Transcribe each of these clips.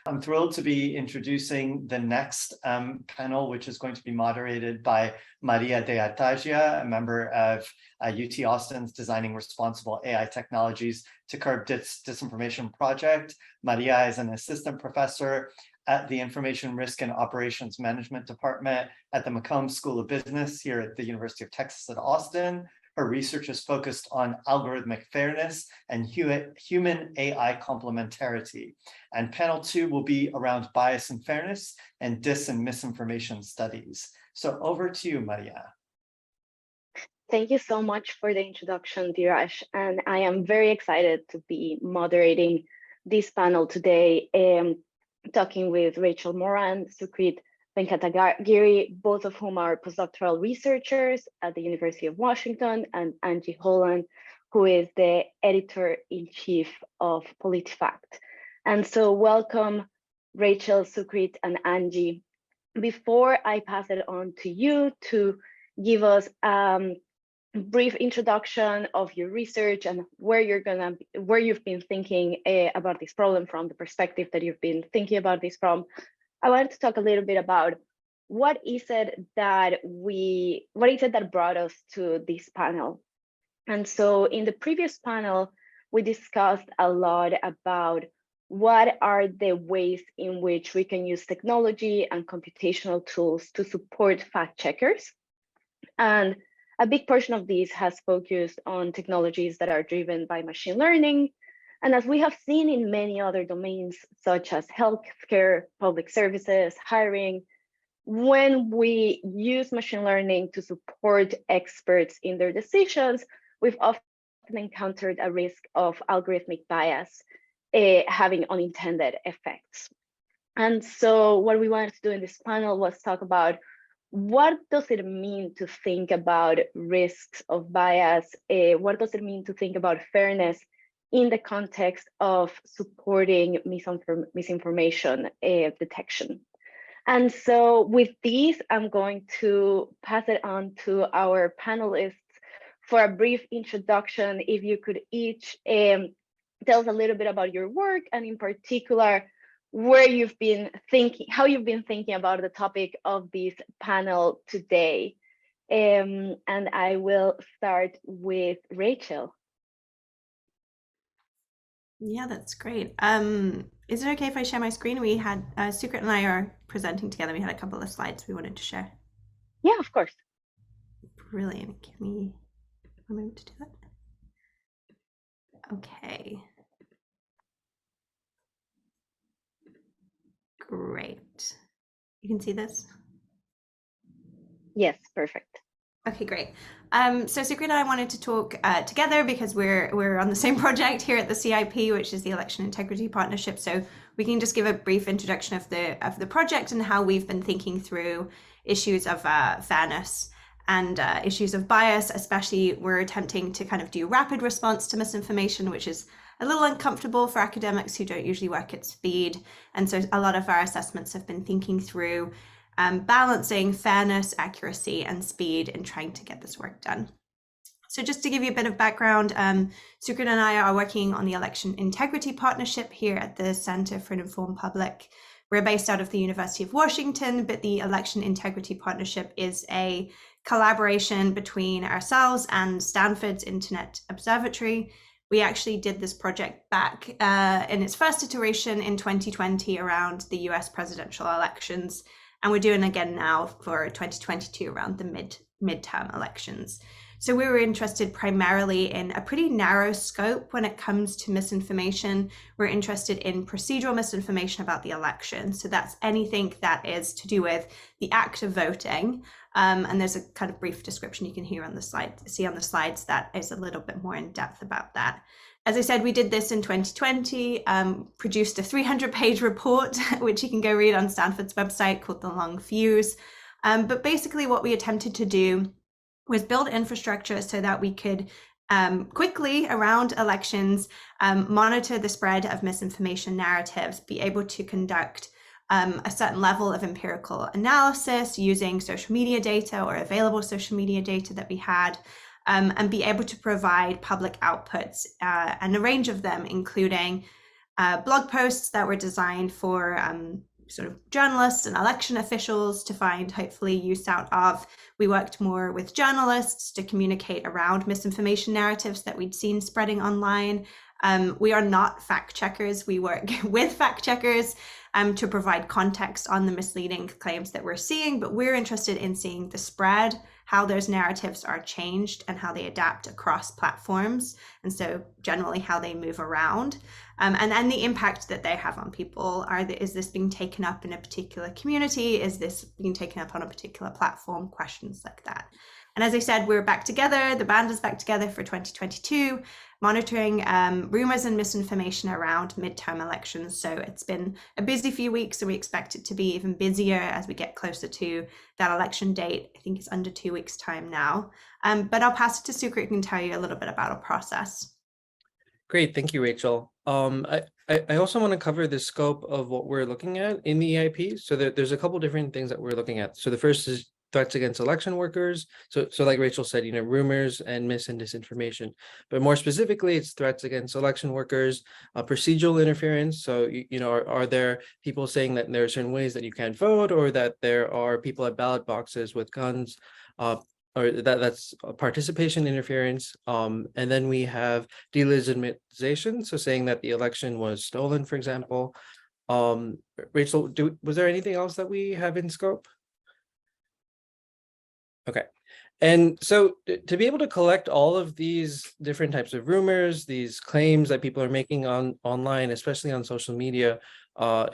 I'm thrilled to be introducing the next panel, which is going to be moderated by Maria De-Arteaga, a member of UT Austin's Designing Responsible AI Technologies to Curb Disinformation project. Maria is an assistant professor at the Information Risk and Operations Management Department at the McCombs School of Business here at the University of Texas at Austin. Her research is focused on algorithmic fairness and human-AI complementarity. And panel 2 will be around bias and fairness and dis and misinformation studies. So over to you, Maria. Thank you so much for the introduction, Dheeraj. And I am very excited to be moderating this panel today, talking with Rachel Moran, Sukrit, Venkatagiri, both of whom are postdoctoral researchers at the University of Washington, and Angie Holan, who is the editor-in-chief of PolitiFact. And so welcome, Rachel, Sukrit, and Angie. Before I pass it on to you to give us a brief introduction of your research and where you've been thinking about this problem from, the perspective that you've been thinking about this from, I wanted to talk a little bit about what is it that brought us to this panel. And so in the previous panel, we discussed a lot about what are the ways in which we can use technology and computational tools to support fact checkers. And a big portion of this has focused on technologies that are driven by machine learning. And as we have seen in many other domains, such as healthcare, public services, hiring, when we use machine learning to support experts in their decisions, we've often encountered a risk of algorithmic bias having unintended effects. And so what we wanted to do in this panel was talk about what does it mean to think about risks of bias? What does it mean to think about fairness in the context of supporting misinformation detection? And so with these, I'm going to pass it on to our panelists for a brief introduction. If you could each tell us a little bit about your work, and in particular, where you've been thinking, how you've been thinking about the topic of this panel today. And I will start with Rachel. Yeah, that's great. Is it okay if I share my screen? We had Sukrit and I are presenting together. We had a couple of slides we wanted to share. Yeah, of course. Brilliant. Give me a moment to do that. Okay. Great. You can see this? Yes, perfect. Okay, great. So Sukrit and I wanted to talk together because we're on the same project here at the CIP, which is the Election Integrity Partnership. So we can just give a brief introduction of the project and how we've been thinking through issues of fairness and issues of bias. Especially, we're attempting to kind of do rapid response to misinformation, which is a little uncomfortable for academics who don't usually work at speed. And so a lot of our assessments have been thinking through balancing fairness, accuracy, and speed in trying to get this work done. So just to give you a bit of background, Sukrit and I are working on the Election Integrity Partnership here at the Center for an Informed Public. We're based out of the University of Washington, but the Election Integrity Partnership is a collaboration between ourselves and Stanford's Internet Observatory. We actually did this project back in its first iteration in 2020 around the US presidential elections. And we're doing again now for 2022 around the midterm elections. So we were interested primarily in a pretty narrow scope when it comes to misinformation. We're interested in procedural misinformation about the election. So that's anything that is to do with the act of voting. And there's a kind of brief description you can see on the slides that is a little bit more in depth about that. As I said, we did this in 2020, produced a 300-page report, which you can go read on Stanford's website, called The Long Fuse. But basically what we attempted to do was build infrastructure so that we could quickly, around elections, monitor the spread of misinformation narratives, be able to conduct a certain level of empirical analysis using social media data or available social media data that we had, and be able to provide public outputs and a range of them, including blog posts that were designed for sort of journalists and election officials to find hopefully use out of. We worked more with journalists to communicate around misinformation narratives that we'd seen spreading online. We are not fact checkers. We work with fact checkers to provide context on the misleading claims that we're seeing, but we're interested in seeing the spread, how those narratives are changed and how they adapt across platforms. And so generally how they move around and then the impact that they have on people. Is this being taken up in a particular community? Is this being taken up on a particular platform? Questions like that. And as I said, we're back together. The band is back together for 2022, monitoring rumors and misinformation around midterm elections. So it's been a busy few weeks, and we expect it to be even busier as we get closer to that election date. I think it's under 2 weeks' time now. But I'll pass it to Sukrit, who can tell you a little bit about our process. Great, thank you, Rachel. I also want to cover the scope of what we're looking at in the EIP. So there's a couple different things that we're looking at. So the first is threats against election workers. So like Rachel said, rumors and mis and disinformation. But more specifically, it's threats against election workers, procedural interference. So, are there people saying that there are certain ways that you can't vote, or that there are people at ballot boxes with guns, or that's participation interference. And then we have delegitimization, so saying that the election was stolen, for example. Rachel, was there anything else that we have in scope? Okay. And so to be able to collect all of these different types of rumors, these claims that people are making online, especially on social media,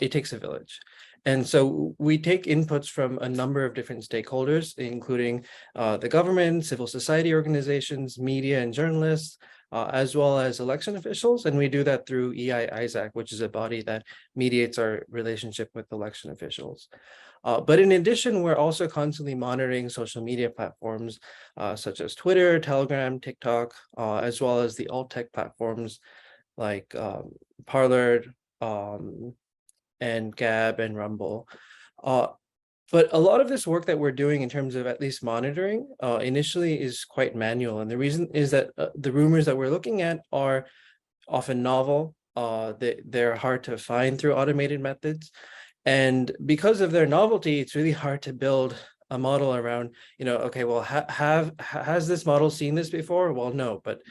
it takes a village. And so we take inputs from a number of different stakeholders, including the government, civil society organizations, media and journalists, as well as election officials. And we do that through EI-ISAC, which is a body that mediates our relationship with election officials. But in addition, we're also constantly monitoring social media platforms such as Twitter, Telegram, TikTok, as well as the alt tech platforms like Parler and Gab and Rumble. But a lot of this work that we're doing in terms of at least monitoring initially is quite manual. And the reason is that the rumors that we're looking at are often novel. They're hard to find through automated methods. And because of their novelty, it's really hard to build a model around, okay, well, has this model seen this before? Well, no, but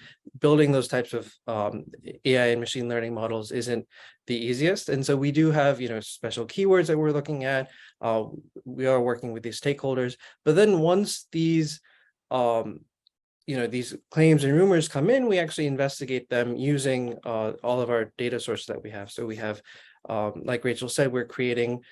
building those types of AI and machine learning models isn't the easiest. And so we do have, special keywords that we're looking at. We are working with these stakeholders. But then once these, these claims and rumors come in, we actually investigate them using all of our data sources that we have. So we have, like Rachel said, we're creating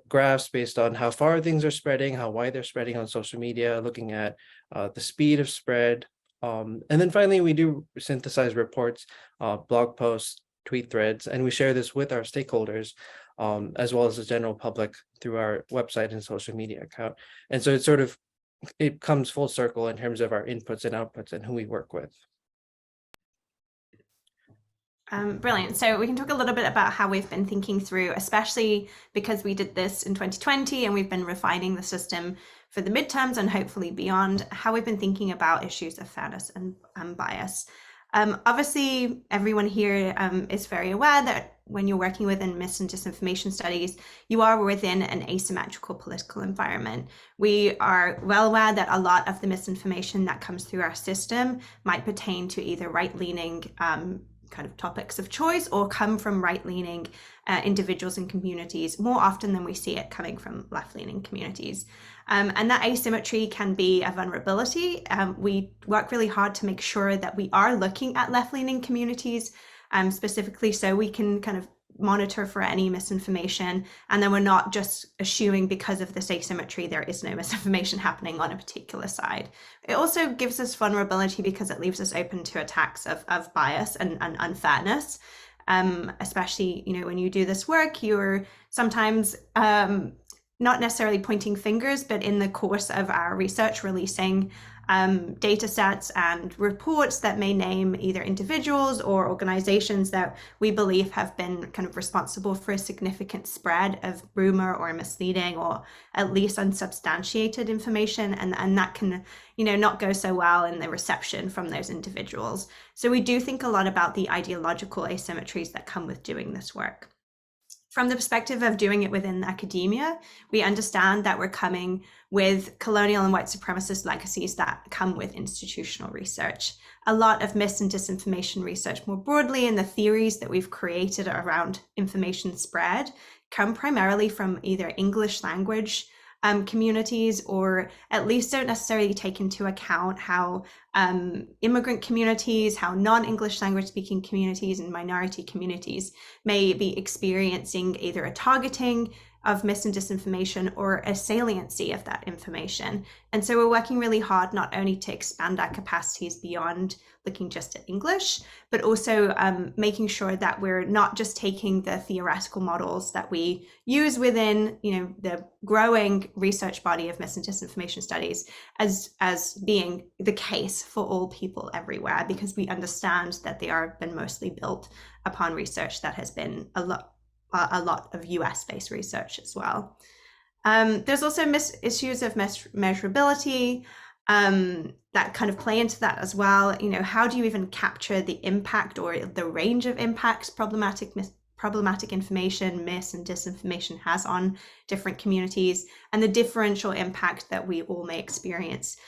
graphs based on how far things are spreading, how wide they're spreading on social media, looking at the speed of spread. And then finally, we do synthesize reports, blog posts, tweet threads, and we share this with our stakeholders, as well as the general public through our website and social media account. And so it comes full circle in terms of our inputs and outputs and who we work with. Brilliant. So we can talk a little bit about how we've been thinking through, especially because we did this in 2020 and we've been refining the system for the midterms and hopefully beyond, how we've been thinking about issues of fairness and bias. Obviously, everyone here is very aware that when you're working within mis and disinformation studies, you are within an asymmetrical political environment. We are well aware that a lot of the misinformation that comes through our system might pertain to either right-leaning kind of topics of choice or come from right-leaning individuals and communities more often than we see it coming from left-leaning communities. And that asymmetry can be a vulnerability. We work really hard to make sure that we are looking at left-leaning communities specifically so we can kind of monitor for any misinformation, and then we're not just assuming because of this asymmetry there is no misinformation happening on a particular side. It also gives us vulnerability because it leaves us open to attacks of bias and unfairness, especially when you do this work, you're sometimes not necessarily pointing fingers, but in the course of our research releasing data sets and reports that may name either individuals or organizations that we believe have been kind of responsible for a significant spread of rumor or misleading or at least unsubstantiated information, and that can, you know, not go so well in the reception from those individuals. So we do think a lot about the ideological asymmetries that come with doing this work. From the perspective of doing it within academia, we understand that we're coming with colonial and white supremacist legacies that come with institutional research. A lot of mis and disinformation research more broadly, and the theories that we've created around information spread come primarily from either English language communities, or at least don't necessarily take into account how immigrant communities, how non-English language speaking communities and minority communities may be experiencing either a targeting of mis and disinformation or a saliency of that information. And so we're working really hard not only to expand our capacities beyond looking just at English, but also making sure that we're not just taking the theoretical models that we use within, you know, the growing research body of mis and disinformation studies as being the case for all people everywhere, because we understand that they are been mostly built upon research that has been a lot of US-based research as well. There's also issues of measurability that kind of play into that as well. You know, how do you even capture the impact or the range of impacts problematic information, mis and disinformation has on different communities, and the differential impact that we all may experience,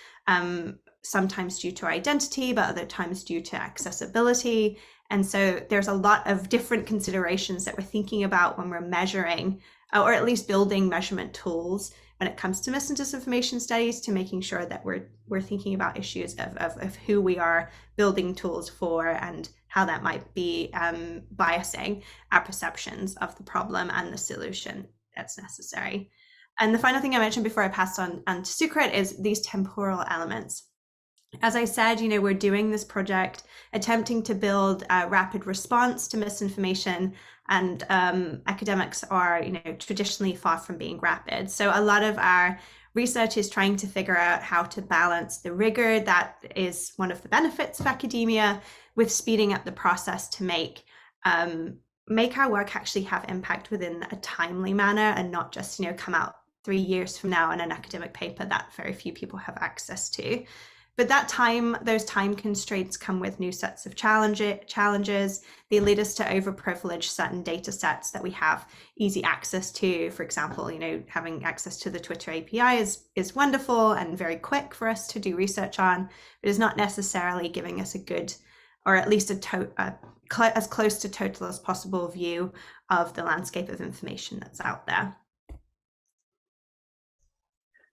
sometimes due to identity, but other times due to accessibility. And so there's a lot of different considerations that we're thinking about when we're measuring, or at least building measurement tools when it comes to mis and disinformation studies, to making sure that we're thinking about issues of who we are building tools for and how that might be biasing our perceptions of the problem and the solution that's necessary. And the final thing I mentioned before I pass on to Sukrit is these temporal elements. As I said, you know, we're doing this project attempting to build a rapid response to misinformation, and academics are, you know, traditionally far from being rapid. So a lot of our research is trying to figure out how to balance the rigor that is one of the benefits of academia with speeding up the process to make our work actually have impact within a timely manner, and not just, you know, come out 3 years from now in an academic paper that very few people have access to. But those time constraints come with new sets of challenges. They lead us to overprivilege certain data sets that we have easy access to. For example, you know, having access to the Twitter API is wonderful and very quick for us to do research on, but is not necessarily giving us a good, or at least as close to total as possible view of the landscape of information that's out there.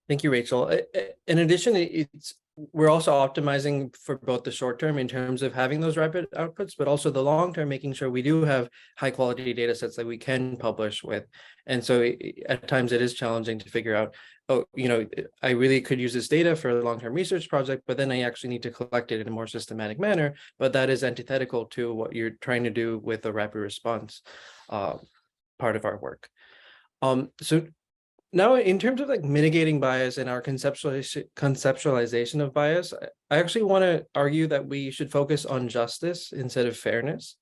Thank you, Rachel. In addition, we're also optimizing for both the short term in terms of having those rapid outputs, but also the long term, making sure we do have high quality data sets that we can publish with. And so at times it is challenging to figure out, oh, you know, I really could use this data for a long-term research project, but then I actually need to collect it in a more systematic manner. But that is antithetical to what you're trying to do with the rapid response part of our work. So now, in terms of like mitigating bias and our conceptualization of bias, I actually want to argue that we should focus on justice instead of fairness.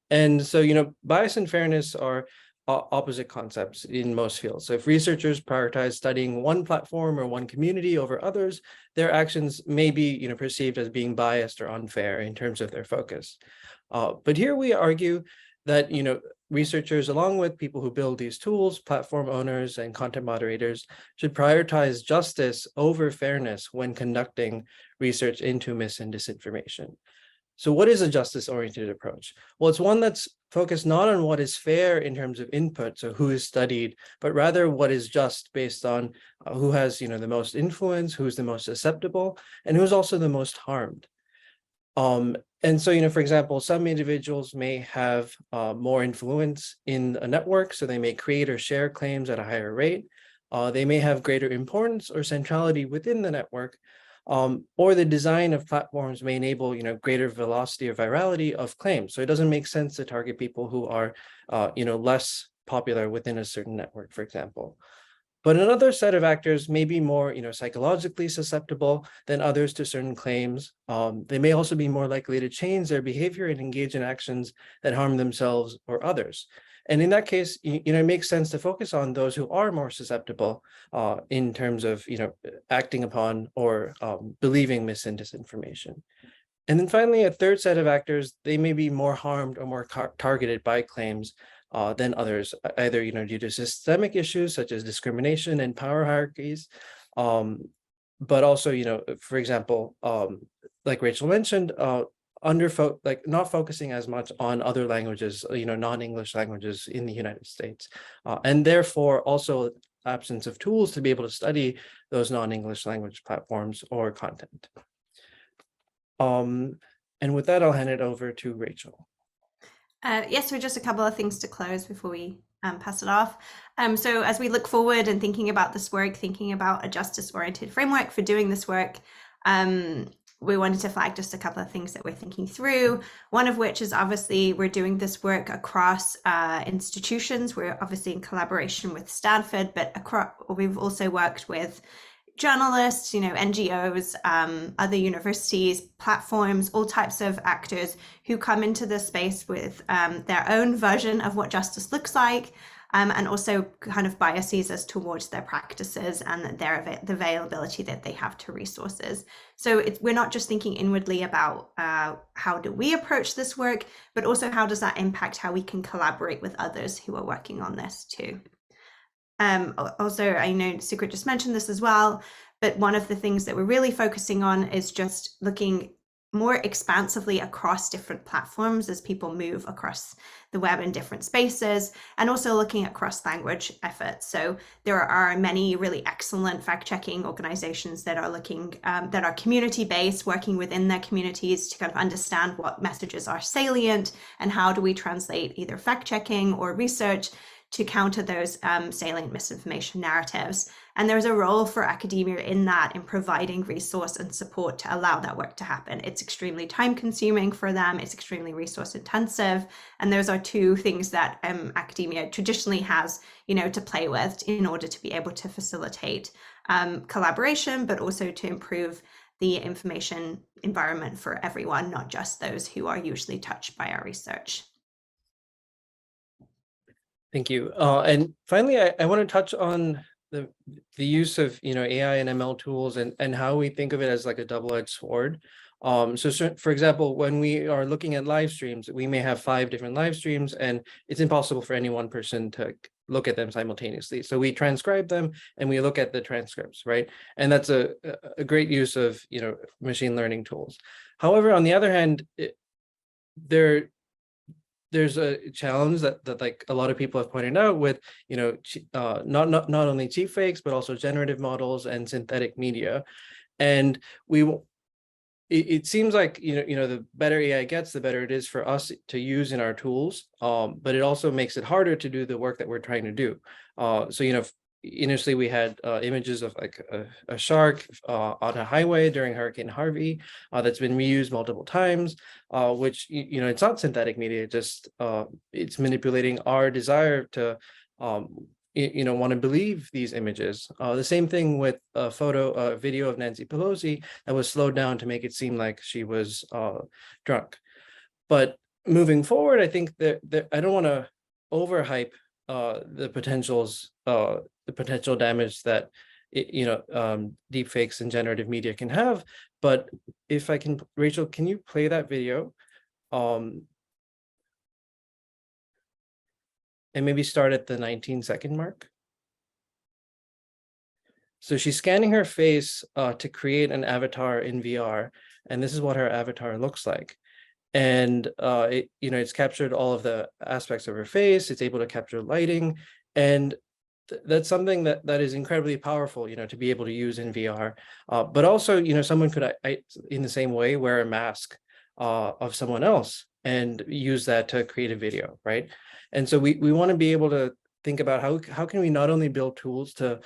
And so, you know, bias and fairness are opposite concepts in most fields. So if researchers prioritize studying one platform or one community over others, their actions may be, you know, perceived as being biased or unfair in terms of their focus. But here we argue that, you know, researchers, along with people who build these tools, platform owners and content moderators, should prioritize justice over fairness when conducting research into mis and disinformation. So what is a justice-oriented approach? Well, it's one that's focused not on what is fair in terms of input, so who is studied, but rather what is just based on who has, you know, the most influence, who's the most susceptible, and who's also the most harmed. And so, you know, for example, some individuals may have more influence in a network, so they may create or share claims at a higher rate. They may have greater importance or centrality within the network, or the design of platforms may enable, you know, greater velocity or virality of claims. So it doesn't make sense to target people who are, you know, less popular within a certain network, for example. But another set of actors may be more, psychologically susceptible than others to certain claims. They may also be more likely to change their behavior and engage in actions that harm themselves or others. And in that case, it makes sense to focus on those who are more susceptible in terms of, acting upon or believing mis and disinformation. And then finally, a third set of actors, they may be more harmed or more targeted by claims than others, either due to systemic issues such as discrimination and power hierarchies, but also for example, like Rachel mentioned, not focusing as much on other languages, non-English languages in the United States, and therefore also absence of tools to be able to study those non-English language platforms or content. And with that, I'll hand it over to Rachel. Yes, so just a couple of things to close before we pass it off. So as we look forward and thinking about this work, thinking about a justice-oriented framework for doing this work, we wanted to flag just a couple of things that we're thinking through. One of which is obviously we're doing this work across institutions. We're obviously in collaboration with Stanford, but we've also worked with journalists, NGOs, other universities, platforms, all types of actors who come into this space with their own version of what justice looks like, and also kind of biases as towards their practices and the availability that they have to resources. So we're not just thinking inwardly about how do we approach this work, but also how does that impact how we can collaborate with others who are working on this too. Also, I know Sukrit just mentioned this as well, but one of the things that we're really focusing on is just looking more expansively across different platforms as people move across the web in different spaces, and also looking at cross-language efforts. So there are many really excellent fact-checking organizations that are looking, that are community-based, working within their communities to kind of understand what messages are salient and how do we translate either fact-checking or research to counter those salient misinformation narratives. And there's a role for academia in that, in providing resource and support to allow that work to happen. It's extremely time consuming for them, it's extremely resource intensive. And those are two things that academia traditionally has, to play with in order to be able to facilitate collaboration, but also to improve the information environment for everyone, not just those who are usually touched by our research. Thank you. And finally, I want to touch on the use of AI and ML tools and how we think of it as like a double-edged sword. So for example, when we are looking at live streams, we may have 5 different live streams, and it's impossible for any one person to look at them simultaneously. So we transcribe them and we look at the transcripts, right? And that's a great use of machine learning tools. However, on the other hand, there's a challenge that like a lot of people have pointed out with, not only cheap fakes, but also generative models and synthetic media. And it seems like, the better AI gets, the better it is for us to use in our tools. But it also makes it harder to do the work that we're trying to do. So, initially we had images of like a shark on a highway during Hurricane Harvey that's been reused multiple times, which it's not synthetic media, just it's manipulating our desire to want to believe these images. The same thing with a video of Nancy Pelosi that was slowed down to make it seem like she was drunk. But moving forward, I think that I don't want to overhype the potential damage that deepfakes and generative media can have. But if I can, Rachel, can you play that video? And maybe start at the 19-second mark. So she's scanning her face to create an avatar in VR, and this is what her avatar looks like. And it's captured all of the aspects of her face. It's able to capture lighting, and that's something that is incredibly powerful, to be able to use in VR. But also, someone could, in the same way, wear a mask of someone else and use that to create a video, right? And so we want to be able to think about how can we not only build tools to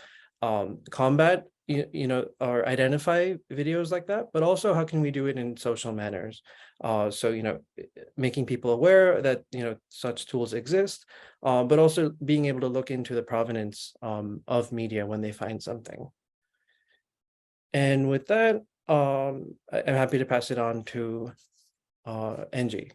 combat or identify videos like that, but also how can we do it in social manners? So, making people aware that, such tools exist, but also being able to look into the provenance of media when they find something. And with that, I'm happy to pass it on to Angie.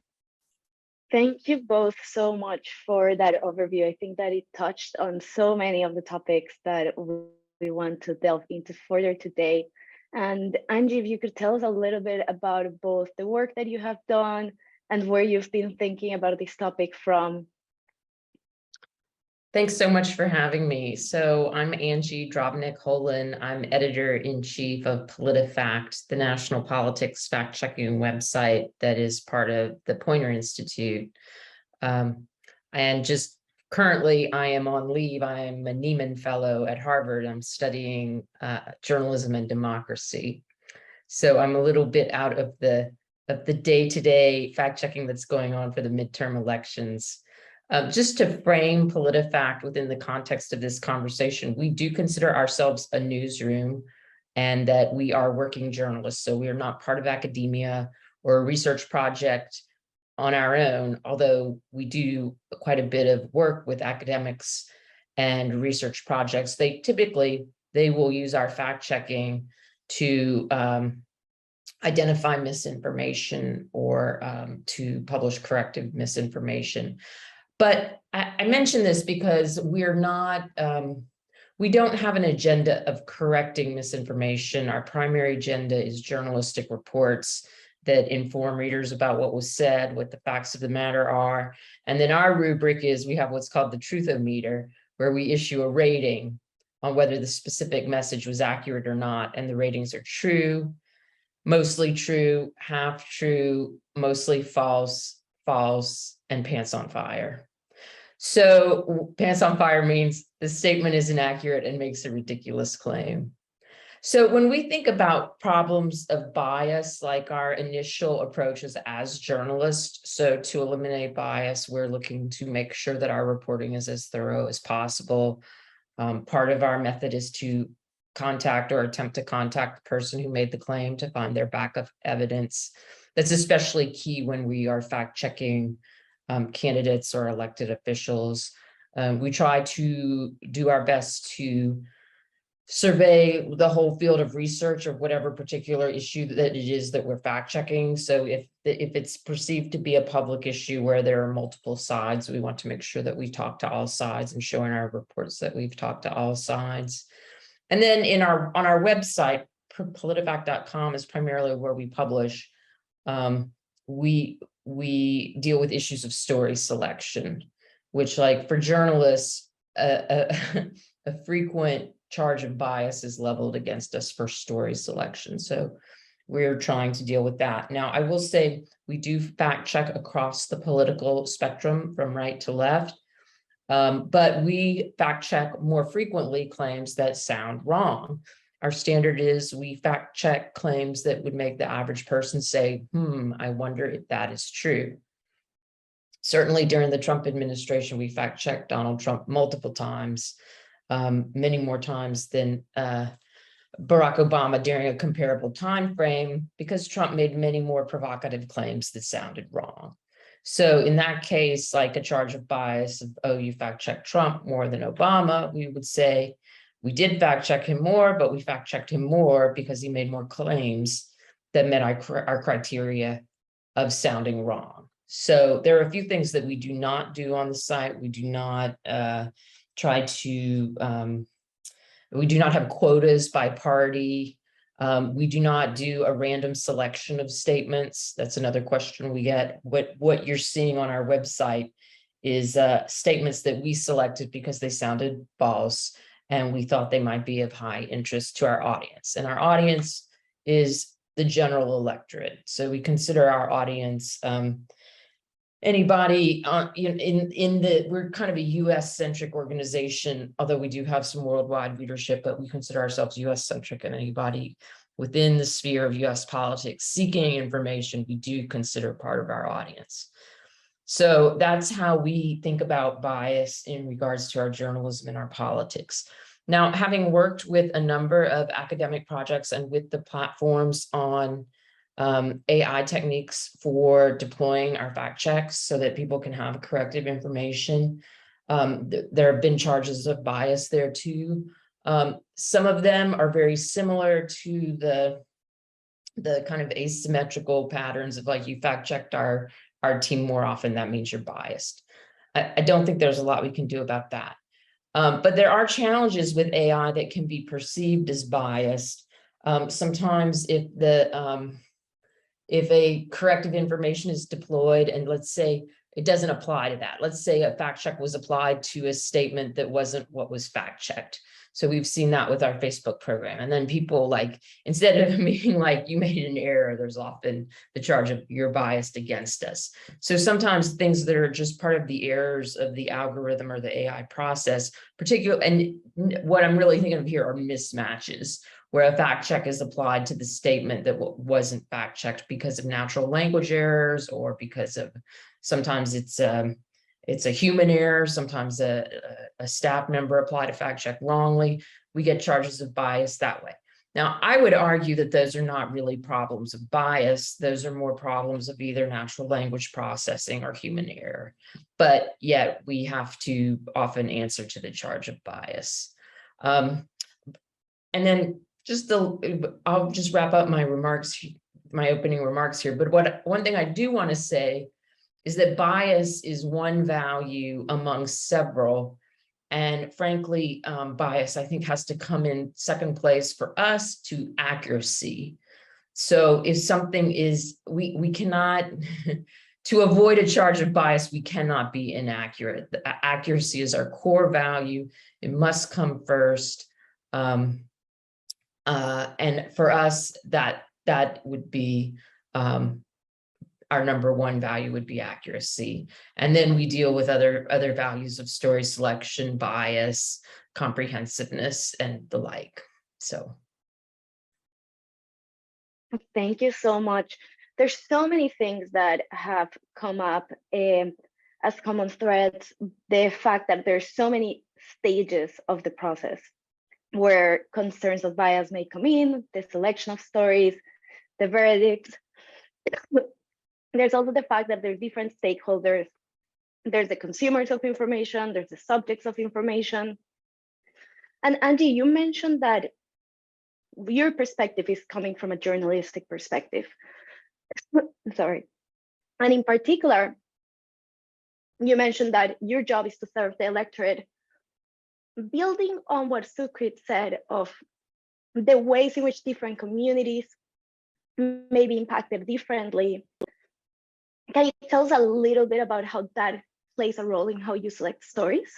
Thank you both so much for that overview. I think that it touched on so many of the topics that we want to delve into further today. And Angie, if you could tell us a little bit about both the work that you have done and where you've been thinking about this topic from. Thanks so much for having me. So I'm Angie Drobnic Holan. I'm editor-in-chief of PolitiFact, the national politics fact-checking website that is part of the Poynter Institute. And just currently, I am on leave. I am a Nieman Fellow at Harvard. I'm studying journalism and democracy. So I'm a little bit out of the day-to-day fact-checking that's going on for the midterm elections. Just to frame PolitiFact within the context of this conversation, we do consider ourselves a newsroom and that we are working journalists. So we are not part of academia or a research project on our own, although we do quite a bit of work with academics and research projects. They will use our fact checking to identify misinformation or to publish corrective misinformation. But I mention this because we're not, we don't have an agenda of correcting misinformation. Our primary agenda is journalistic reports that inform readers about what was said, what the facts of the matter are. And then our rubric is we have what's called the truthometer, where we issue a rating on whether the specific message was accurate or not. And the ratings are true, mostly true, half true, mostly false, false, and pants on fire. So pants on fire means the statement is inaccurate and makes a ridiculous claim. So when we think about problems of bias, like our initial approaches as journalists, so to eliminate bias, we're looking to make sure that our reporting is as thorough as possible. Part of our method is to contact or attempt to contact the person who made the claim to find their backup evidence. That's especially key when we are fact-checking candidates or elected officials. We try to do our best to survey the whole field of research of whatever particular issue that it is that we're fact checking. So if it's perceived to be a public issue where there are multiple sides, we want to make sure that we talk to all sides and show in our reports that we've talked to all sides. And then on our website, PolitiFact.com is primarily where we publish. We deal with issues of story selection, which, like, for journalists, a frequent charge of bias is leveled against us for story selection. So we're trying to deal with that. Now, I will say we do fact check across the political spectrum from right to left, but we fact check more frequently claims that sound wrong. Our standard is we fact check claims that would make the average person say, I wonder if that is true. Certainly during the Trump administration, we fact checked Donald Trump multiple times, many more times than Barack Obama during a comparable time frame, because Trump made many more provocative claims that sounded wrong. So in that case, like a charge of bias of, oh, you fact checked Trump more than Obama, we would say, we did fact check him more, but we fact checked him more because he made more claims that met our criteria of sounding wrong. So there are a few things that we do not do on the site. We do not we do not have quotas by party. We do not do a random selection of statements. That's another question we get. What you're seeing on our website is statements that we selected because they sounded false and we thought they might be of high interest to our audience. And our audience is the general electorate. So we consider our audience anybody we're kind of a US centric organization, although we do have some worldwide readership, but we consider ourselves US centric, and anybody within the sphere of US politics seeking information, we do consider part of our audience. So that's how we think about bias in regards to our journalism and our politics. Now, having worked with a number of academic projects and with the platforms on AI techniques for deploying our fact checks so that people can have corrective information, there have been charges of bias there too. Some of them are very similar to the kind of asymmetrical patterns of like, you fact checked our team more often, that means you're biased. I don't think there's a lot we can do about that. But there are challenges with AI that can be perceived as biased. Sometimes if a corrective information is deployed and let's say it doesn't apply to that. Let's say a fact check was applied to a statement that wasn't what was fact checked. So we've seen that with our Facebook program. And then people like, instead of being like, you made an error, there's often the charge of you're biased against us. So sometimes things that are just part of the errors of the algorithm or the AI process, particularly, and what I'm really thinking of here are mismatches, where a fact check is applied to the statement that wasn't fact checked because of natural language errors, or because of, sometimes it's a human error, sometimes a staff member applied a fact check wrongly. We get charges of bias that way. Now, I would argue that those are not really problems of bias. Those are more problems of either natural language processing or human error. But yet we have to often answer to the charge of bias. And then I'll just wrap up my remarks, my opening remarks here. But one thing I do want to say is that bias is one value among several. And frankly, bias, I think, has to come in second place for us to accuracy. So if something is, we cannot, to avoid a charge of bias, we cannot be inaccurate. The accuracy is our core value. It must come first. And for us, that would be, our number one value would be accuracy. And then we deal with other values of story selection, bias, comprehensiveness, and the like. So. Thank you so much. There's so many things that have come up as common threads. The fact that there's so many stages of the process where concerns of bias may come in, the selection of stories, the verdicts. There's also the fact that there's different stakeholders. There's the consumers of information, there's the subjects of information. And Angie, you mentioned that your perspective is coming from a journalistic perspective. Sorry. And in particular, you mentioned that your job is to serve the electorate. Building on what Sukrit said of the ways in which different communities may be impacted differently, can you tell us a little bit about how that plays a role in how you select stories?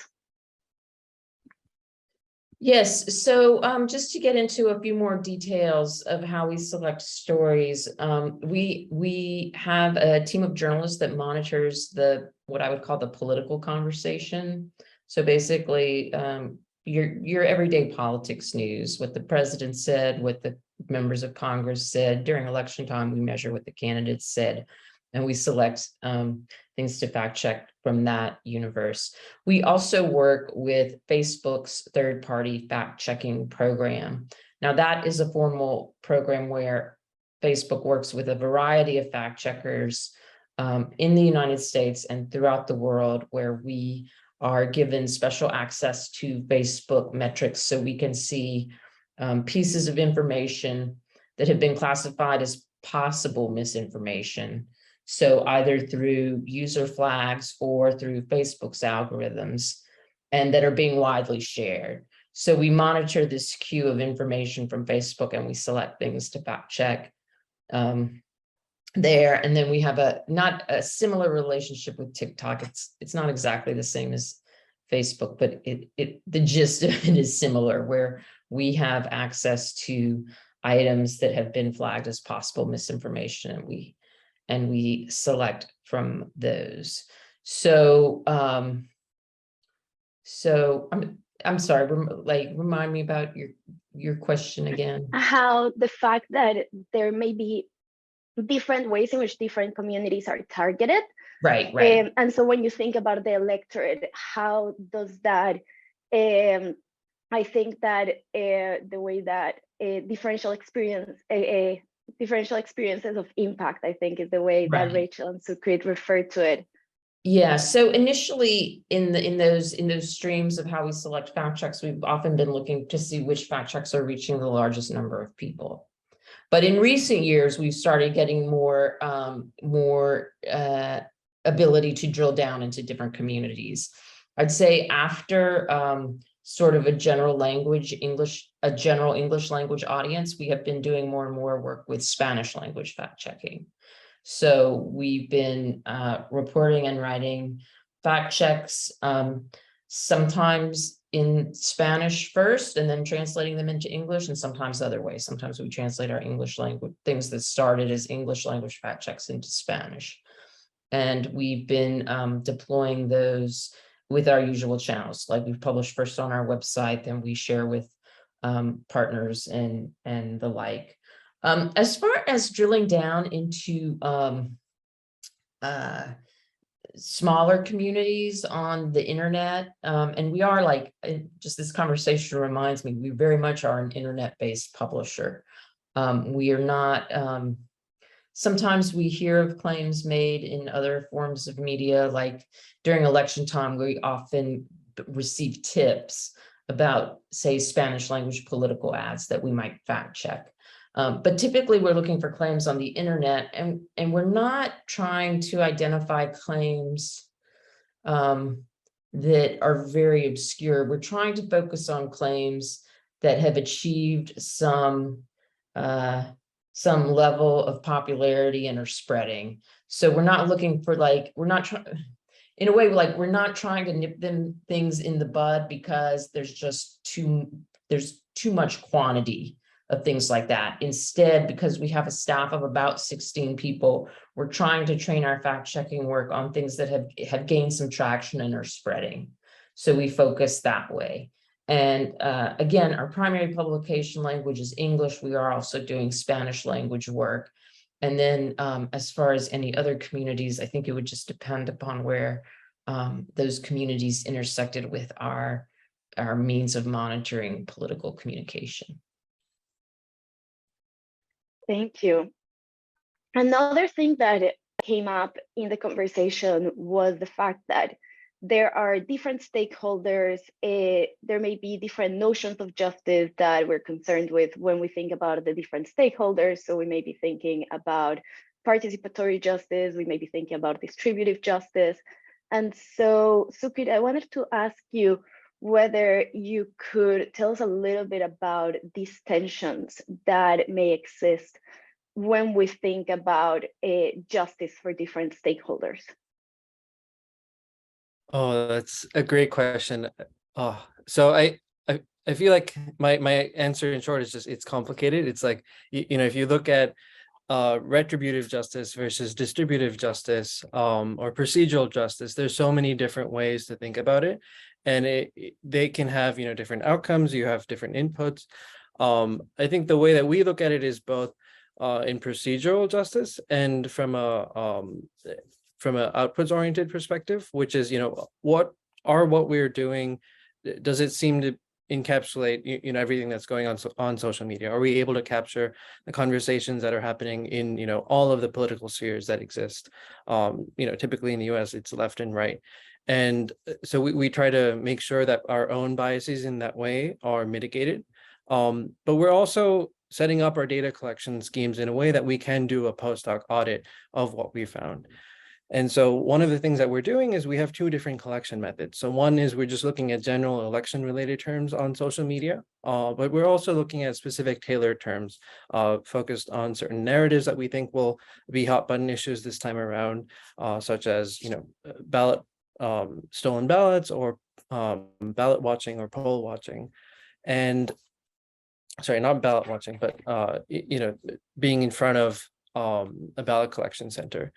Yes, so just to get into a few more details of how we select stories, we have a team of journalists that monitors what I would call the political conversation. So basically, your everyday politics news, what the president said, what the members of Congress said. During election time, we measure what the candidates said, and we select things to fact check from that universe. We also work with Facebook's third-party fact-checking program. Now, that is a formal program where Facebook works with a variety of fact checkers in the United States and throughout the world, where we are given special access to Facebook metrics so we can see pieces of information that have been classified as possible misinformation. So either through user flags or through Facebook's algorithms, and that are being widely shared. So we monitor this queue of information from Facebook and we select things to fact check there. And then we have not a similar relationship with TikTok. It's not exactly the same as Facebook, but the gist of it is similar, where we have access to items that have been flagged as possible misinformation, and we select from those. So I'm sorry, remind me about your question again. How the fact that there may be different ways in which different communities are targeted. Right. And so when you think about the electorate, how does that I think that the way that differential experiences of impact, I think, is the way that Right. Rachel and Sukrit referred to it. Yeah, so initially in those streams of how we select fact checks, we've often been looking to see which fact checks are reaching the largest number of people. But in recent years, we've started getting more ability to drill down into different communities. I'd say after sort of a general English language audience, we have been doing more and more work with Spanish language fact checking. So we've been reporting and writing fact checks, sometimes in Spanish first and then translating them into English, and sometimes other ways. Sometimes we translate our English language, things that started as English language fact checks, into Spanish. And we've been deploying those with our usual channels. Like, we've published first on our website, then we share with partners and the like. As far as drilling down into smaller communities on the internet, and we are, like, just this conversation reminds me, we very much are an internet-based publisher. We are not, sometimes we hear of claims made in other forms of media, like during election time, we often receive tips about, say, Spanish language political ads that we might fact check. But typically we're looking for claims on the internet, and we're not trying to identify claims that are very obscure. We're trying to focus on claims that have achieved some level of popularity and are spreading. So we're not looking for, like, we're not trying, in a way, like, we're not trying to nip them things in the bud because there's just too much quantity of things like that. Instead, because we have a staff of about 16 people, we're trying to train our fact-checking work on things that have gained some traction and are spreading. So we focus that way. And again, our primary publication language is English. We are also doing Spanish language work. And then as far as any other communities, I think it would just depend upon where those communities intersected with our means of monitoring political communication. Thank you. Another thing that came up in the conversation was the fact that there are different stakeholders. There may be different notions of justice that we're concerned with when we think about the different stakeholders. So we may be thinking about participatory justice, we may be thinking about distributive justice. And so, Sukrit, I wanted to ask you whether you could tell us a little bit about these tensions that may exist when we think about justice for different stakeholders. Oh, that's a great question. Oh, so I feel like my answer in short is just, it's complicated. It's like, you know, if you look at retributive justice versus distributive justice, or procedural justice, there's so many different ways to think about it, and they can have, you know, different outcomes. You have different inputs. I think the way that we look at it is both in procedural justice and from a outputs oriented perspective, which is, you know, what we're doing, does it seem to encapsulate, you know, everything that's going on social media? Are we able to capture the conversations that are happening in, you know, all of the political spheres that exist? You know, typically in the US, it's left and right. And so we try to make sure that our own biases in that way are mitigated. But we're also setting up our data collection schemes in a way that we can do a postdoc audit of what we found. And so one of the things that we're doing is we have two different collection methods. So one is we're just looking at general election related terms on social media, but we're also looking at specific tailored terms focused on certain narratives that we think will be hot button issues this time around, such as, you know, stolen ballots, or ballot watching or poll watching. And sorry, not ballot watching, but you know, being in front of a ballot collection center.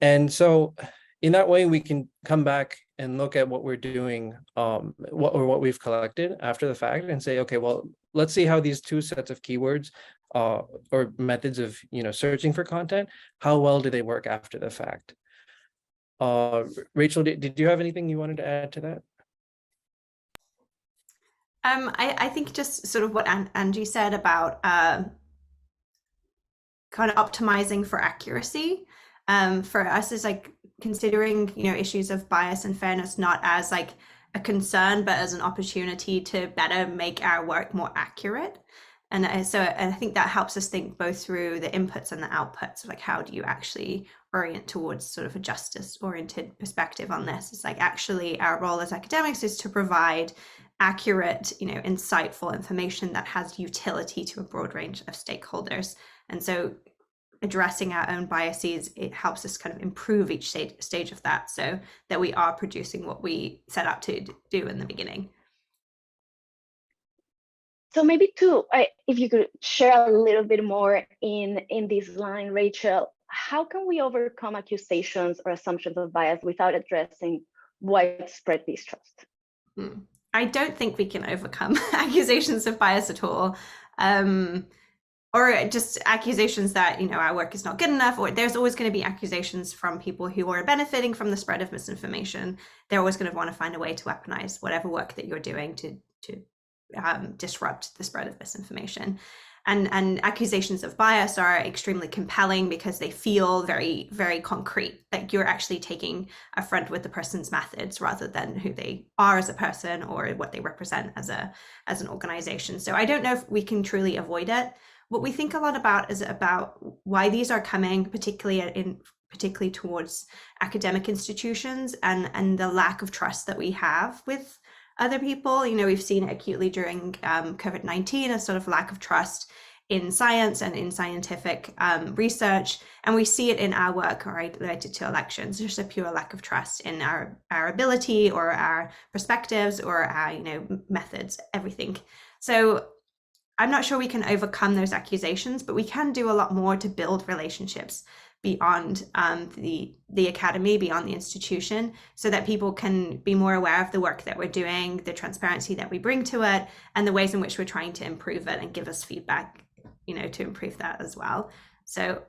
And so in that way, we can come back and look at what we're doing, what we've collected after the fact, and say, okay, well, let's see how these two sets of keywords or methods of, you know, searching for content, how well do they work after the fact? Rachel, did you have anything you wanted to add to that? I think just sort of what Angie said about kind of optimizing for accuracy for us is like considering, you know, issues of bias and fairness not as like a concern, but as an opportunity to better make our work more accurate. And I think that helps us think both through the inputs and the outputs, like how do you actually orient towards sort of a justice-oriented perspective on this? It's like actually our role as academics is to provide accurate, you know, insightful information that has utility to a broad range of stakeholders. And so addressing our own biases, it helps us kind of improve each stage of that so that we are producing what we set out to do in the beginning. So maybe if you could share a little bit more in this line, Rachel, how can we overcome accusations or assumptions of bias without addressing widespread distrust? I don't think we can overcome accusations of bias at all. Or just accusations that, you know, our work is not good enough, or there's always going to be accusations from people who are benefiting from the spread of misinformation. They're always going to want to find a way to weaponize whatever work that you're doing to disrupt the spread of misinformation. And accusations of bias are extremely compelling because they feel very, very concrete, like you're actually taking a front with the person's methods rather than who they are as a person or what they represent as an organization. So I don't know if we can truly avoid it. What we think a lot about is about why these are coming, particularly towards academic institutions and the lack of trust that we have with other people. You know, we've seen it acutely during COVID-19, a sort of lack of trust in science and in scientific research. And we see it in our work related to elections, just a pure lack of trust in our ability or our perspectives or our, you know, methods, everything. So I'm not sure we can overcome those accusations, but we can do a lot more to build relationships beyond the academy, beyond the institution, so that people can be more aware of the work that we're doing, the transparency that we bring to it, and the ways in which we're trying to improve it and give us feedback, you know, to improve that as well. So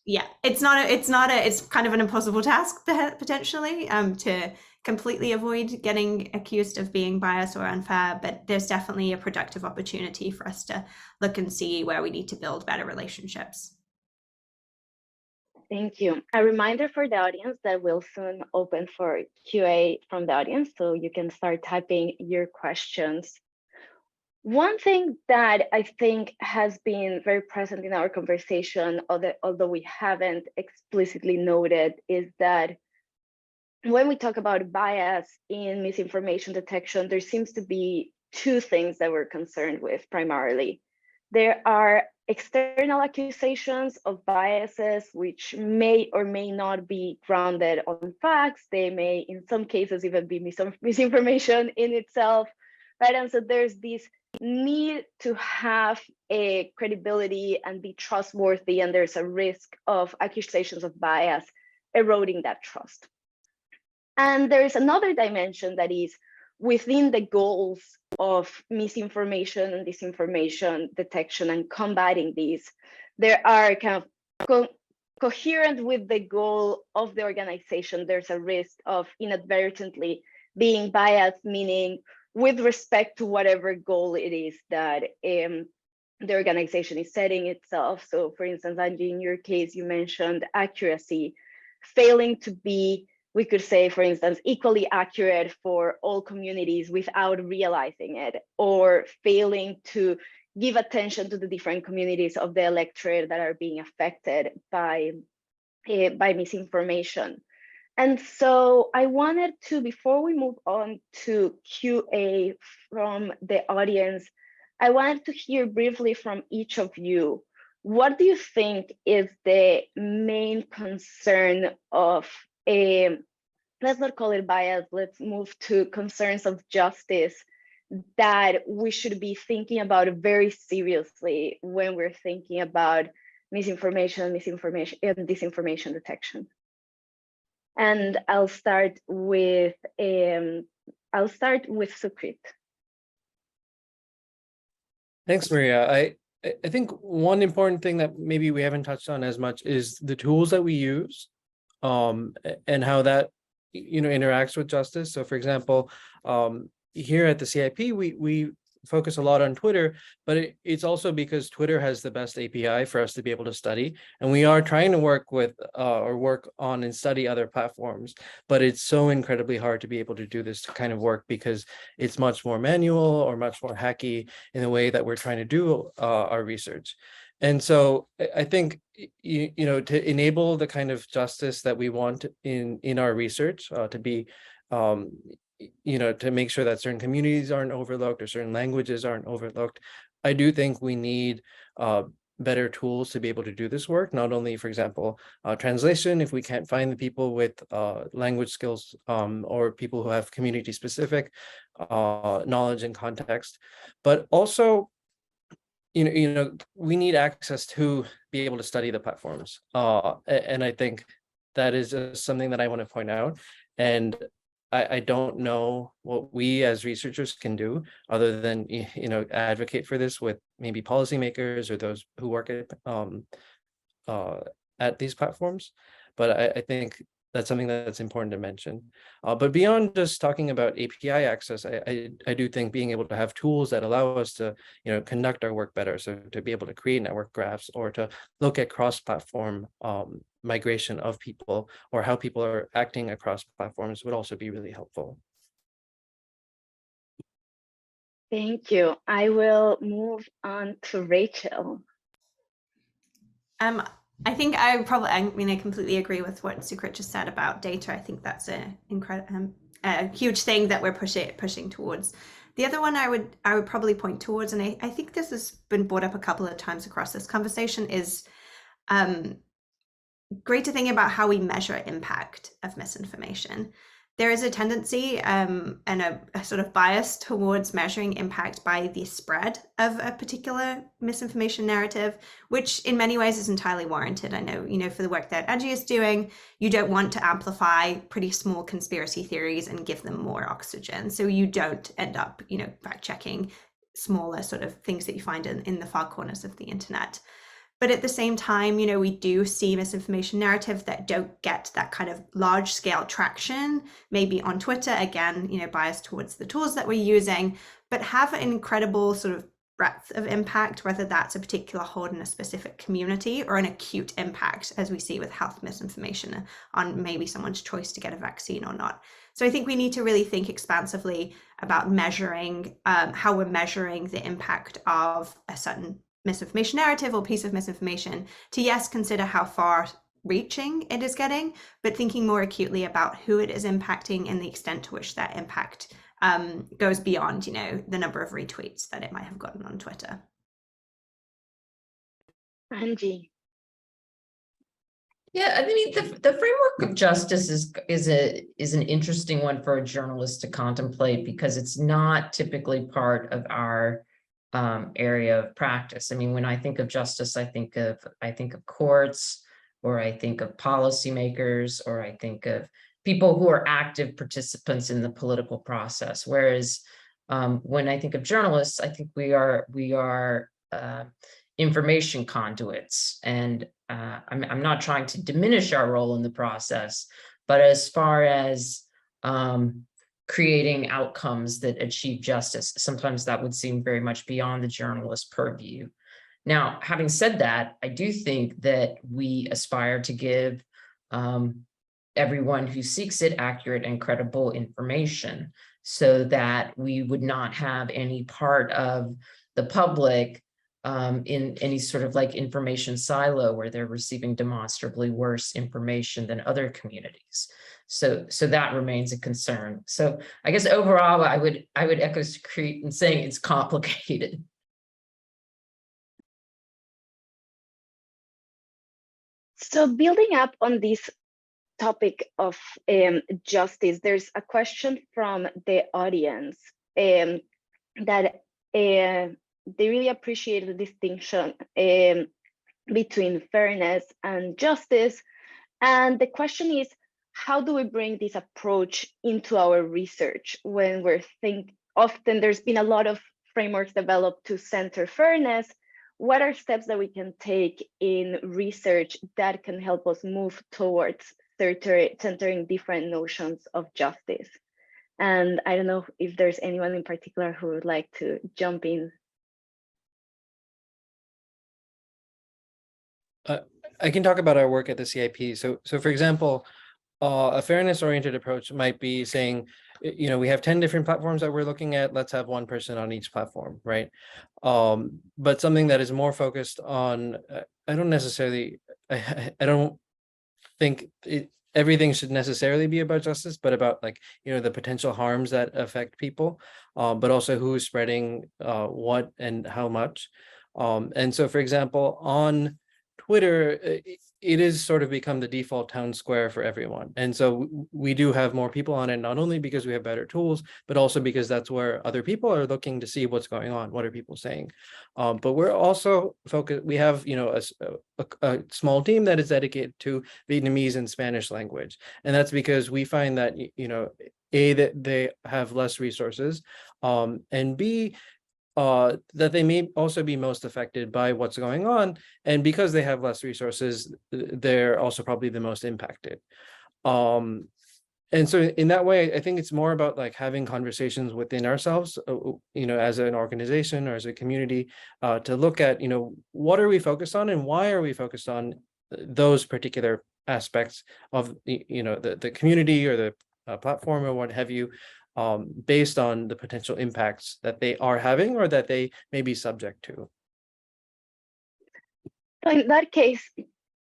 yeah, it's kind of an impossible task potentially to completely avoid getting accused of being biased or unfair, but there's definitely a productive opportunity for us to look and see where we need to build better relationships. Thank you. A reminder for the audience that we'll soon open for QA from the audience, so you can start typing your questions. One thing that I think has been very present in our conversation, although we haven't explicitly noted, is that when we talk about bias in misinformation detection, there seems to be two things that we're concerned with primarily. There are external accusations of biases, which may or may not be grounded on facts. They may, in some cases, even be misinformation in itself, right? And so there's this need to have a credibility and be trustworthy, and there's a risk of accusations of bias eroding that trust. And there is another dimension that is within the goals of misinformation and disinformation detection and combating these. There are kind of coherent with the goal of the organization. There's a risk of inadvertently being biased, meaning with respect to whatever goal it is that the organization is setting itself. So for instance, Angie, in your case, you mentioned accuracy, failing to be, we could say, for instance, equally accurate for all communities without realizing it, or failing to give attention to the different communities of the electorate that are being affected by misinformation. And so I wanted to, before we move on to QA from the audience, I wanted to hear briefly from each of you. What do you think is the main concern of let's not call it bias, let's move to concerns of justice that we should be thinking about very seriously when we're thinking about misinformation and disinformation detection? And I'll start with Sukrit. Thanks, Maria. I think one important thing that maybe we haven't touched on as much is the tools that we use, and how that, you know, interacts with justice. So for example, here at the CIP, we focus a lot on Twitter, but it's also because Twitter has the best API for us to be able to study. And we are trying to work with or work on and study other platforms, but it's so incredibly hard to be able to do this kind of work because it's much more manual or much more hacky in the way that we're trying to do our research. And so I think, you know, to enable the kind of justice that we want in our research, to be, you know, to make sure that certain communities aren't overlooked or certain languages aren't overlooked, I do think we need better tools to be able to do this work. Not only, for example, translation, if we can't find the people with language skills or people who have community specific knowledge and context, but also, you know, we need access to be able to study the platforms. And I think that is just something that I want to point out. And I don't know what we as researchers can do other than, you know, advocate for this with maybe policymakers or those who work at these platforms. But I think that's something that's important to mention. But beyond just talking about API access, I do think being able to have tools that allow us to, you know, conduct our work better. So to be able to create network graphs or to look at cross-platform migration of people or how people are acting across platforms would also be really helpful. Thank you. I will move on to Rachel. I think I completely agree with what Sukrit just said about data. I think that's a huge thing that we're pushing towards. The other one I would probably point towards, and I think this has been brought up a couple of times across this conversation, is greater thinking about how we measure impact of misinformation. There is a tendency and a sort of bias towards measuring impact by the spread of a particular misinformation narrative, which in many ways is entirely warranted. I know, you know, for the work that Angie is doing, you don't want to amplify pretty small conspiracy theories and give them more oxygen. So you don't end up, you know, fact checking smaller sort of things that you find in the far corners of the internet. But at the same time, you know, we do see misinformation narratives that don't get that kind of large scale traction, maybe on Twitter, again, you know, biased towards the tools that we're using, but have an incredible sort of breadth of impact, whether that's a particular hold in a specific community or an acute impact, as we see with health misinformation on maybe someone's choice to get a vaccine or not. So I think we need to really think expansively about measuring how we're measuring the impact of a certain misinformation narrative or piece of misinformation to, yes, consider how far reaching it is getting, but thinking more acutely about who it is impacting and the extent to which that impact goes beyond, you know, the number of retweets that it might have gotten on Twitter. Angie. Yeah, I mean, the framework of justice is an interesting one for a journalist to contemplate because it's not typically part of our area of practice. I mean, when I think of justice, I think of courts, or I think of policymakers, or I think of people who are active participants in the political process. Whereas when I think of journalists, I think we are information conduits. And I'm not trying to diminish our role in the process, but as far as creating outcomes that achieve justice, sometimes that would seem very much beyond the journalist's purview. Now, having said that, I do think that we aspire to give everyone who seeks it accurate and credible information so that we would not have any part of the public in any sort of like information silo where they're receiving demonstrably worse information than other communities. So that remains a concern. So I guess overall, I would echo Sukrit in saying it's complicated. So building up on this topic of justice, there's a question from the audience that they really appreciate the distinction between fairness and justice. And the question is, how do we bring this approach into our research when we're often there's been a lot of frameworks developed to center fairness? What are steps that we can take in research that can help us move towards centering different notions of justice? And I don't know if there's anyone in particular who would like to jump in. I can talk about our work at the CIP. So for example, a fairness-oriented approach might be saying, we have 10 different platforms that we're looking at. Let's have one person on each platform, right? But something that is more focused on, I don't think everything should necessarily be about justice, but about the potential harms that affect people, but also who's spreading what and how much. And so, for example, on Twitter, it is sort of become the default town square for everyone. And so we do have more people on it, not only because we have better tools, but also because that's where other people are looking to see what's going on. What are people saying? But we're also focused, we have, a small team that is dedicated to Vietnamese and Spanish language. And that's because we find that, A, that they have less resources, and B, that they may also be most affected by what's going on. And because they have less resources, they're also probably the most impacted. And so in that way, I think it's more about having conversations within ourselves, as an organization or as a community, to look at, what are we focused on and why are we focused on those particular aspects of, the community or the platform or what have you, based on the potential impacts that they are having or that they may be subject to. In that case,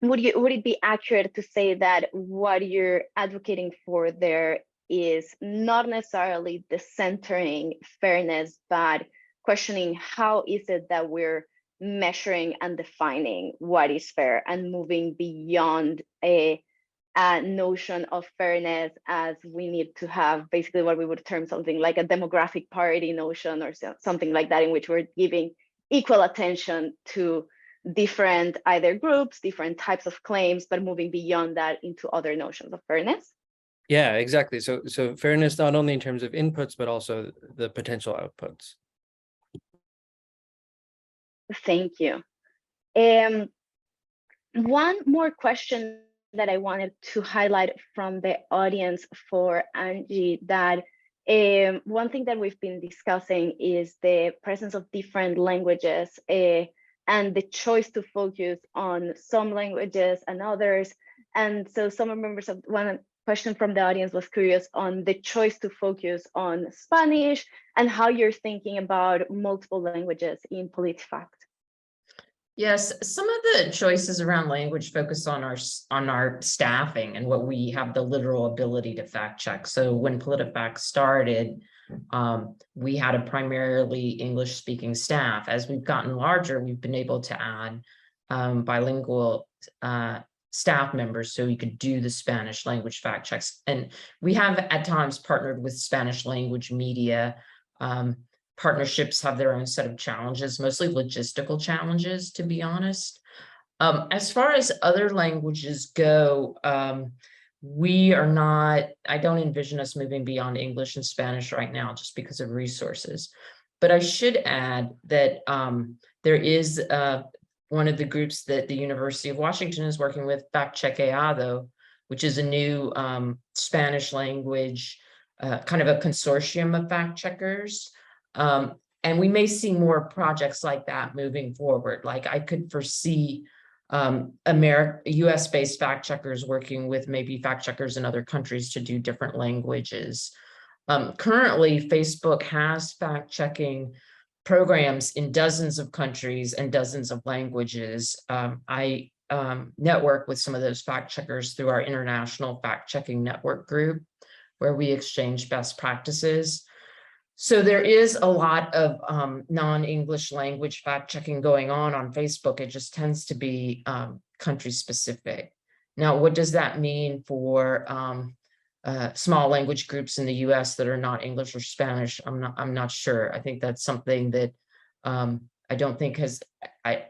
would it be accurate to say that what you're advocating for there is not necessarily the centering fairness, but questioning how is it that we're measuring and defining what is fair and moving beyond a notion of fairness, as we need to have basically what we would term something like a demographic parity notion or something like that, in which we're giving equal attention to different either groups, different types of claims, but moving beyond that into other notions of fairness. Yeah, exactly. So fairness, not only in terms of inputs, but also the potential outputs. Thank you. One more question that I wanted to highlight from the audience for Angie, that one thing that we've been discussing is the presence of different languages and the choice to focus on some languages and others. And so some members of one question from the audience was curious on the choice to focus on Spanish and how you're thinking about multiple languages in PolitiFact. Yes, some of the choices around language focus on our staffing and what we have the literal ability to fact check. So when PolitiFact started, we had a primarily English speaking staff. As we've gotten larger, we've been able to add bilingual staff members so we could do the Spanish language fact checks. And we have at times partnered with Spanish language media. Partnerships have their own set of challenges, mostly logistical challenges, to be honest. As far as other languages go, we are not, I don't envision us moving beyond English and Spanish right now just because of resources. But I should add that there is one of the groups that the University of Washington is working with, Venkatagiri, which is a new Spanish language, kind of a consortium of fact checkers. And we may see more projects like that moving forward. Like I could foresee US-based fact checkers working with maybe fact checkers in other countries to do different languages. Currently, Facebook has fact checking programs in dozens of countries and dozens of languages. I network with some of those fact checkers through our international fact checking network group, where we exchange best practices. So there is a lot of non-English language fact checking going on Facebook. It just tends to be country specific. Now, what does that mean for small language groups in the US that are not English or Spanish? I'm not sure. I think that's something that I don't think has, I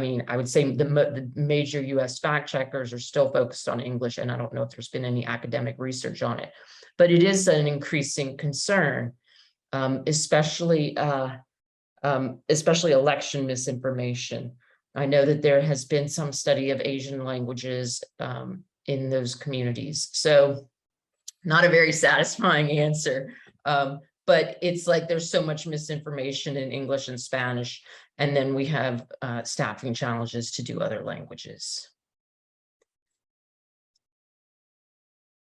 mean, I would say the major US fact checkers are still focused on English, and I don't know if there's been any academic research on it, but it is an increasing concern. Especially election misinformation. I know that there has been some study of Asian languages in those communities. So Not a very satisfying answer. But it's like there's so much misinformation in English and Spanish, and then we have staffing challenges to do other languages.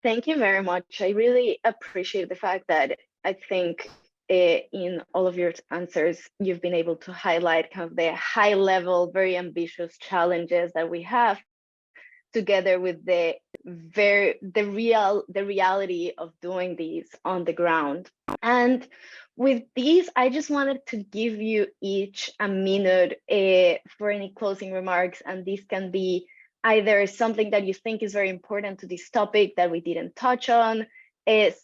Thank you very much. I really appreciate the fact that I think in all of your answers, you've been able to highlight kind of the high level, very ambitious challenges that we have, together with the reality of doing these on the ground. And with these, I just wanted to give you each a minute for any closing remarks, and these can be either something that you think is very important to this topic that we didn't touch on,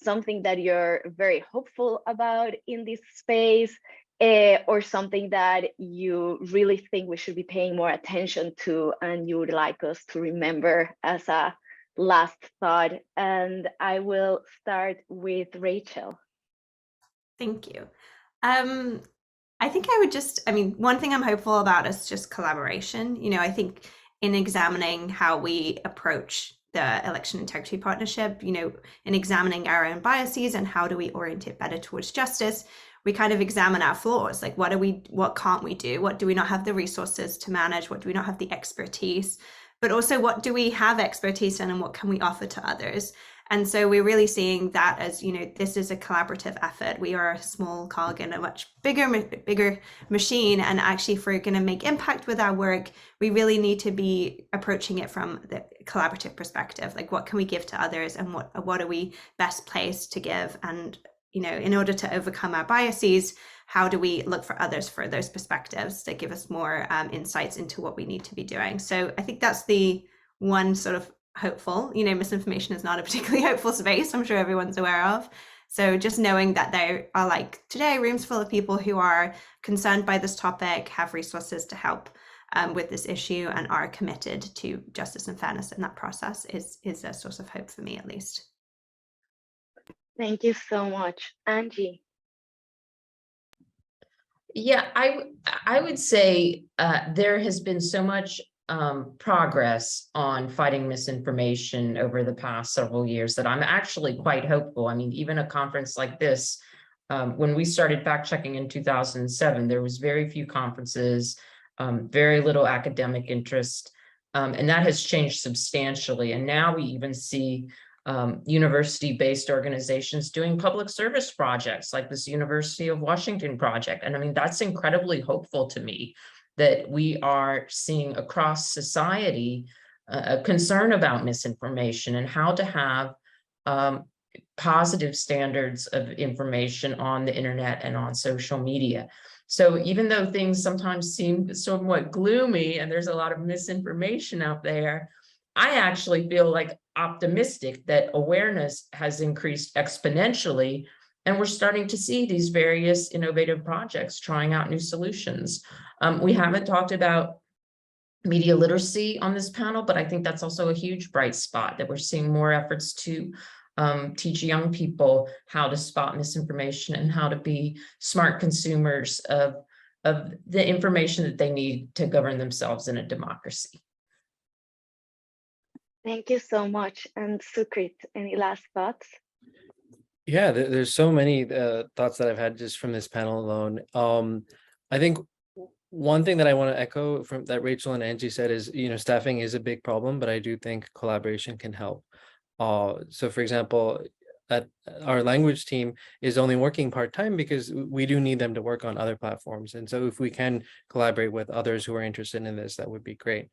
something that you're very hopeful about in this space, or something that you really think we should be paying more attention to and you would like us to remember as a last thought. And I will start with Rachel. Thank you. I think I would one thing I'm hopeful about is just collaboration. I think in examining how we approach the election integrity partnership, in examining our own biases and how do we orient it better towards justice, we kind of examine our flaws. Like, what can't we do? What do we not have the resources to manage? What do we not have the expertise? But also, what do we have expertise in and what can we offer to others? And so we're really seeing that as, this is a collaborative effort. We are a small cog in a much bigger machine. And actually, if we're going to make impact with our work, we really need to be approaching it from the collaborative perspective. Like, what can we give to others and what are we best placed to give? And, in order to overcome our biases, how do we look for others for those perspectives that give us more insights into what we need to be doing? So I think that's the one sort of hopeful. Misinformation is not a particularly hopeful space, I'm sure everyone's aware of. So just knowing that there are, like today, rooms full of people who are concerned by this topic, have resources to help with this issue, and are committed to justice and fairness in that process is a source of hope for me, at least. Thank you so much. Angie. Yeah, I would say there has been so much progress on fighting misinformation over the past several years that I'm actually quite hopeful. I mean, even a conference like this, when we started fact checking in 2007, there was very few conferences, very little academic interest, and that has changed substantially. And now we even see university-based organizations doing public service projects like this University of Washington project. And I mean, that's incredibly hopeful to me, that we are seeing across society a concern about misinformation and how to have positive standards of information on the internet and on social media. So even though things sometimes seem somewhat gloomy and there's a lot of misinformation out there, I actually feel like optimistic that awareness has increased exponentially, and we're starting to see these various innovative projects trying out new solutions. We haven't talked about media literacy on this panel, but I think that's also a huge bright spot, that we're seeing more efforts to teach young people how to spot misinformation and how to be smart consumers of the information that they need to govern themselves in a democracy. Thank you so much. And Sukrit, any last thoughts? Yeah, there's so many thoughts that I've had just from this panel alone. I think one thing that I want to echo from that Rachel and Angie said is, staffing is a big problem, but I do think collaboration can help. So for example, our language team is only working part-time because we do need them to work on other platforms. And so if we can collaborate with others who are interested in this, that would be great.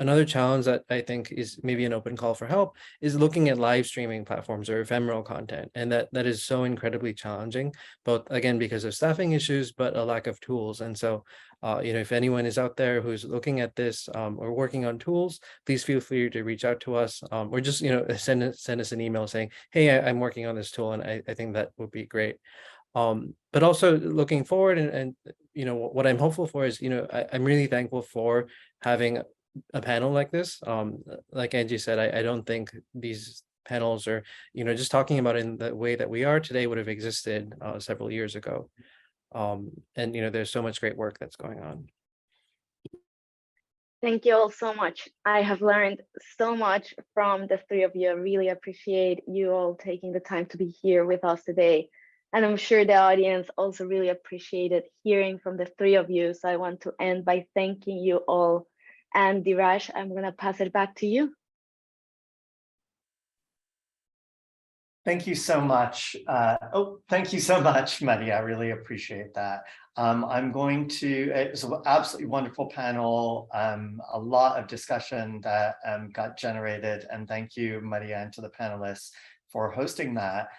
Another challenge that I think is maybe an open call for help is looking at live streaming platforms or ephemeral content. And that is so incredibly challenging, both again, because of staffing issues, but a lack of tools. And so, if anyone is out there who's looking at this or working on tools, please feel free to reach out to us or just, send us an email saying, hey, I'm working on this tool. And I think that would be great. But also looking forward and what I'm hopeful for is, I'm really thankful for having a panel like this. Like Angie said, I don't think these panels or, just talking about it in the way that we are today would have existed several years ago. And, there's so much great work that's going on. Thank you all so much. I have learned so much from the three of you. I really appreciate you all taking the time to be here with us today. And I'm sure the audience also really appreciated hearing from the three of you. So I want to end by thanking you all. And Dheeraj, I'm going to pass it back to you. Thank you so much. Thank you so much, Maria. I really appreciate that. It was an absolutely wonderful panel, a lot of discussion that got generated, and thank you, Maria, and to the panelists for hosting that.